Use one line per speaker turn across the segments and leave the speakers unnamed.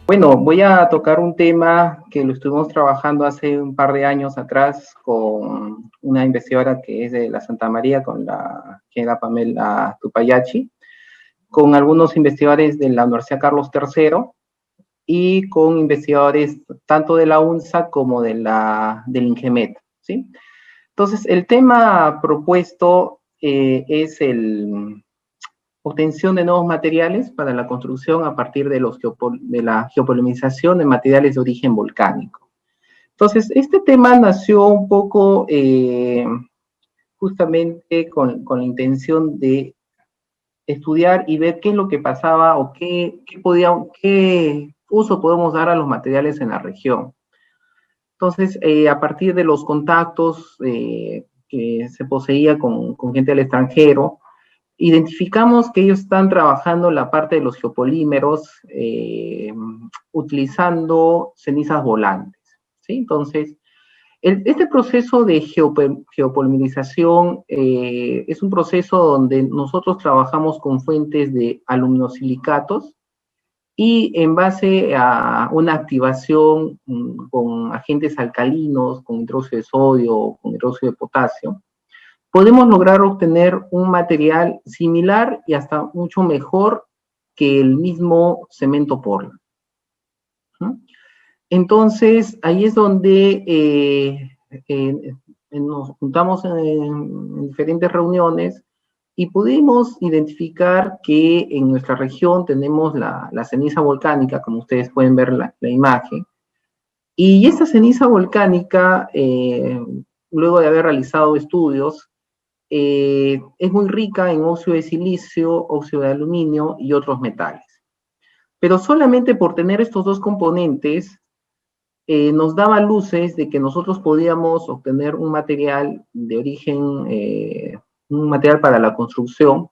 Bueno, voy a tocar un tema que lo estuvimos trabajando hace un par de años atrás con una investigadora que es de la Santa María, que era Pamela Tupayachi, con algunos investigadores de la Universidad Carlos III y con investigadores tanto de la UNSA como del INGEMET, ¿sí? Entonces, el tema propuesto es obtención de nuevos materiales para la construcción a partir de la geopolimización de materiales de origen volcánico. Entonces, este tema nació un poco justamente con la intención de estudiar y ver qué es lo que pasaba o qué uso podemos dar a los materiales en la región. Entonces, a partir de los contactos que se poseía con gente del extranjero, identificamos que ellos están trabajando la parte de los geopolímeros utilizando cenizas volantes, ¿sí? Entonces, este proceso de geopolimerización es un proceso donde nosotros trabajamos con fuentes de aluminosilicatos y en base a una activación con agentes alcalinos, con hidróxido de sodio, con hidróxido de potasio, podemos lograr obtener un material similar y hasta mucho mejor que el mismo cemento Portland. Entonces, ahí es donde nos juntamos en diferentes reuniones y pudimos identificar que en nuestra región tenemos la ceniza volcánica, como ustedes pueden ver la imagen, y esta ceniza volcánica, luego de haber realizado estudios, es muy rica en óxido de silicio, óxido de aluminio y otros metales. Pero solamente por tener estos dos componentes nos daba luces de que nosotros podíamos obtener un material de origen, un material para la construcción,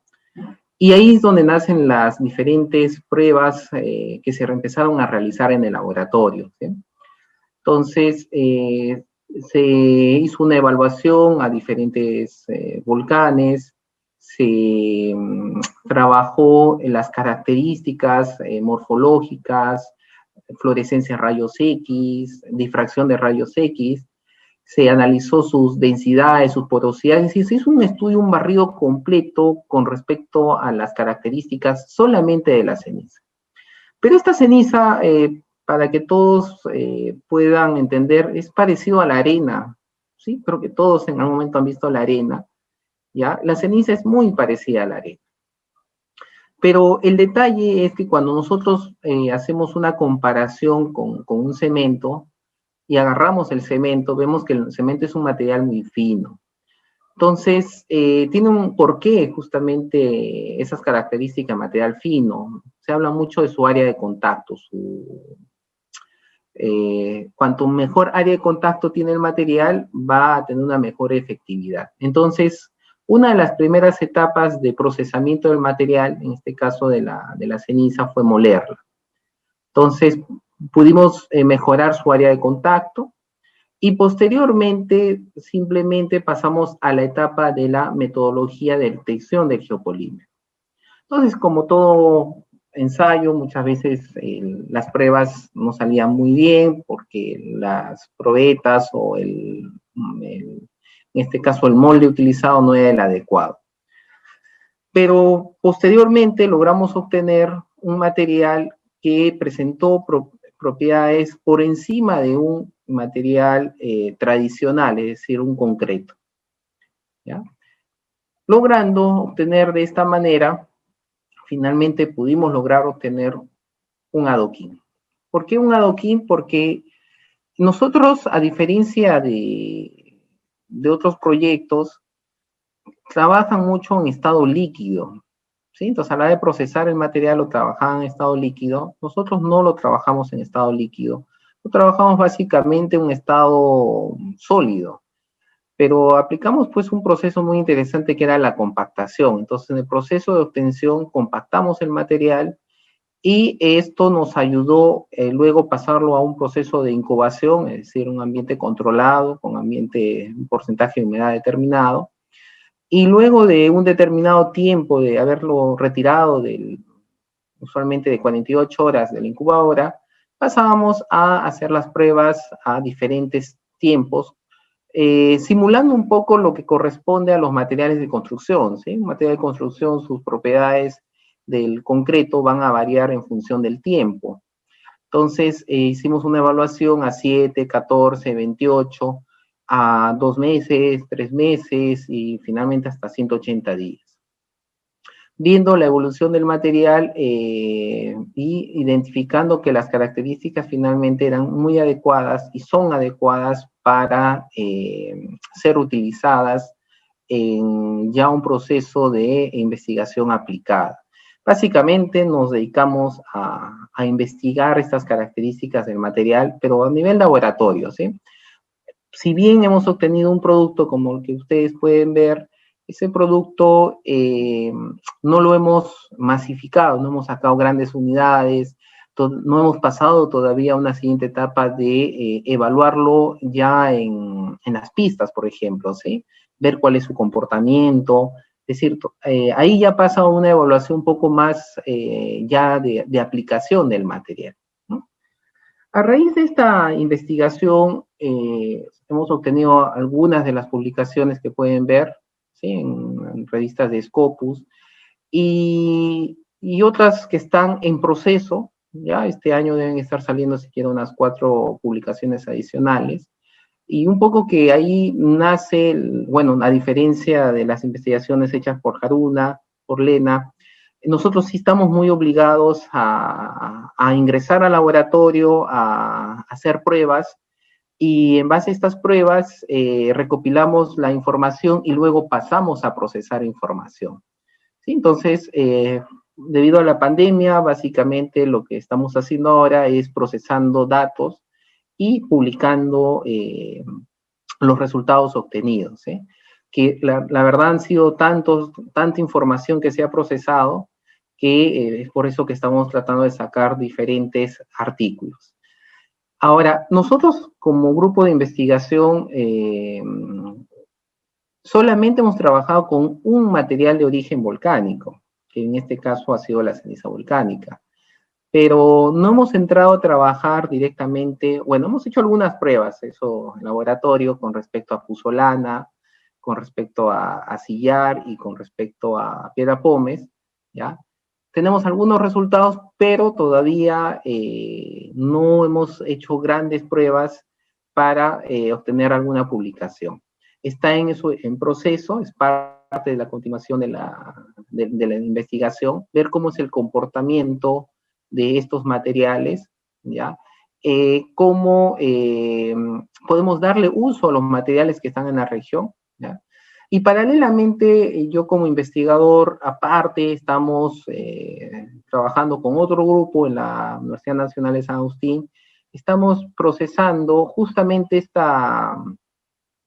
y ahí es donde nacen las diferentes pruebas que se empezaron a realizar en el laboratorio, ¿sí? Entonces, se hizo una evaluación a diferentes volcanes, se trabajó en las características morfológicas, fluorescencia rayos X, difracción de rayos X, se analizó sus densidades, sus porosidades, y se hizo un estudio, un barrido completo con respecto a las características solamente de la ceniza. Pero esta ceniza, para que todos puedan entender, es parecido a la arena, ¿sí? Creo que todos en algún momento han visto la arena, ¿ya? La ceniza es muy parecida a la arena. Pero el detalle es que cuando nosotros hacemos una comparación con un cemento y agarramos el cemento, vemos que el cemento es un material muy fino. Entonces, tiene un porqué justamente esas características, material fino. Se habla mucho de su área de contacto. Cuanto mejor área de contacto tiene el material, va a tener una mejor efectividad. Entonces, una de las primeras etapas de procesamiento del material, en este caso de la ceniza, fue molerla. Entonces, pudimos mejorar su área de contacto y posteriormente simplemente pasamos a la etapa de la metodología de detección del geopolímero. Entonces, como todo ensayo, muchas veces las pruebas no salían muy bien porque las probetas o en este caso el molde utilizado no era el adecuado. Pero posteriormente logramos obtener un material que presentó propiedades por encima de un material tradicional, es decir, un concreto, ¿ya? Logrando obtener de esta manera, finalmente pudimos lograr obtener un adoquín. ¿Por qué un adoquín? Porque nosotros, a diferencia de otros proyectos, trabajan mucho en estado líquido, ¿sí? Entonces, a la hora de procesar el material lo trabajaban en estado líquido. Nosotros no lo trabajamos en estado líquido. Lo trabajamos básicamente en un estado sólido. Pero aplicamos pues un proceso muy interesante que era la compactación. Entonces, en el proceso de obtención compactamos el material y esto nos ayudó luego pasarlo a un proceso de incubación, es decir, un ambiente controlado, con un porcentaje de humedad determinado. Y luego de un determinado tiempo de haberlo retirado usualmente de 48 horas de la incubadora, pasábamos a hacer las pruebas a diferentes tiempos, simulando un poco lo que corresponde a los materiales de construcción, ¿sí? Un material de construcción, sus propiedades del concreto van a variar en función del tiempo. Entonces, hicimos una evaluación a 7, 14, 28, a 2 meses, 3 meses y finalmente hasta 180 días. Viendo la evolución del material y identificando que las características finalmente eran muy adecuadas y son adecuadas para ser utilizadas en ya un proceso de investigación aplicada. Básicamente nos dedicamos a investigar estas características del material, pero a nivel laboratorio, ¿sí? Si bien hemos obtenido un producto como el que ustedes pueden ver, ese producto no lo hemos masificado, no hemos sacado grandes unidades, no hemos pasado todavía a una siguiente etapa de evaluarlo ya en las pistas, por ejemplo, ¿sí? Ver cuál es su comportamiento, es decir, ahí ya pasa una evaluación un poco más ya de aplicación del material, ¿no? A raíz de esta investigación, hemos obtenido algunas de las publicaciones que pueden ver, ¿sí? En revistas de Scopus, y otras que están en proceso, ya este año deben estar saliendo siquiera unas 4 publicaciones adicionales, y un poco que ahí nace, bueno, a diferencia de las investigaciones hechas por Haruna, por Lena, nosotros sí estamos muy obligados a ingresar al laboratorio, a hacer pruebas, y en base a estas pruebas recopilamos la información y luego pasamos a procesar información. ¿Sí? Entonces, debido a la pandemia, básicamente lo que estamos haciendo ahora es procesando datos y publicando los resultados obtenidos, ¿eh? Que la verdad han sido tanta información que se ha procesado que es por eso que estamos tratando de sacar diferentes artículos. Ahora, nosotros como grupo de investigación solamente hemos trabajado con un material de origen volcánico, que en este caso ha sido la ceniza volcánica, pero no hemos entrado a trabajar directamente, bueno, hemos hecho algunas pruebas, eso en laboratorio, con respecto a puzzolana, con respecto a sillar y con respecto a piedra pómez, ¿ya? Tenemos algunos resultados, pero todavía no hemos hecho grandes pruebas para obtener alguna publicación. Está en proceso, es parte de la continuación de la investigación, ver cómo es el comportamiento de estos materiales, ¿ya? Cómo podemos darle uso a los materiales que están en la región, ¿ya? Y paralelamente, yo como investigador, aparte, estamos trabajando con otro grupo en la Universidad Nacional de San Agustín, estamos procesando justamente esta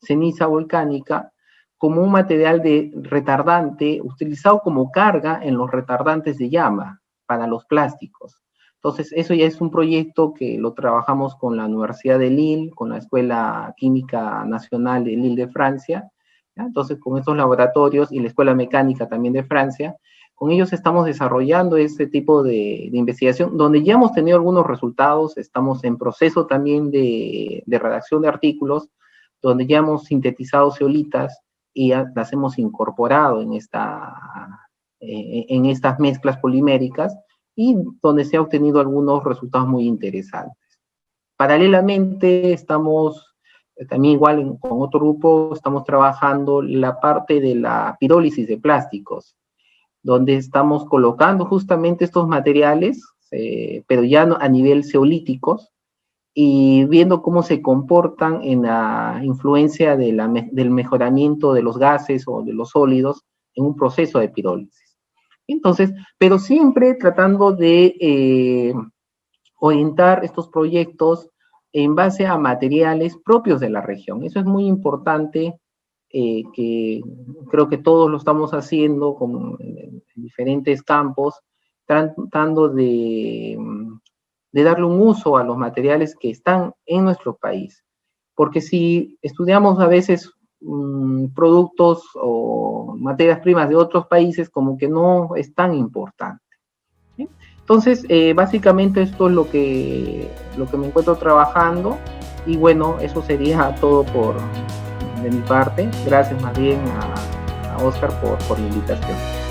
ceniza volcánica como un material de retardante utilizado como carga en los retardantes de llama para los plásticos. Entonces, eso ya es un proyecto que lo trabajamos con la Universidad de Lille, con la Escuela Química Nacional de Lille de Francia, ¿ya? Entonces, con estos laboratorios y la Escuela Mecánica también de Francia, con ellos estamos desarrollando este tipo de investigación, donde ya hemos tenido algunos resultados, estamos en proceso también de redacción de artículos, donde ya hemos sintetizado zeolitas y ya las hemos incorporado en estas mezclas poliméricas y donde se han obtenido algunos resultados muy interesantes. Paralelamente estamos, también igual con otro grupo, estamos trabajando la parte de la pirólisis de plásticos, donde estamos colocando justamente estos materiales, pero ya a nivel zeolíticos, y viendo cómo se comportan en la influencia del mejoramiento de los gases o de los sólidos en un proceso de pirólisis. Entonces, pero siempre tratando de orientar estos proyectos en base a materiales propios de la región. Eso es muy importante, que creo que todos lo estamos haciendo en diferentes campos, tratando de darle un uso a los materiales que están en nuestro país. Porque si estudiamos a veces productos o materias primas de otros países, como que no es tan importante, ¿sí? Entonces, básicamente esto es lo que me encuentro trabajando, y bueno, eso sería todo de mi parte. Gracias más bien a Oscar por la invitación.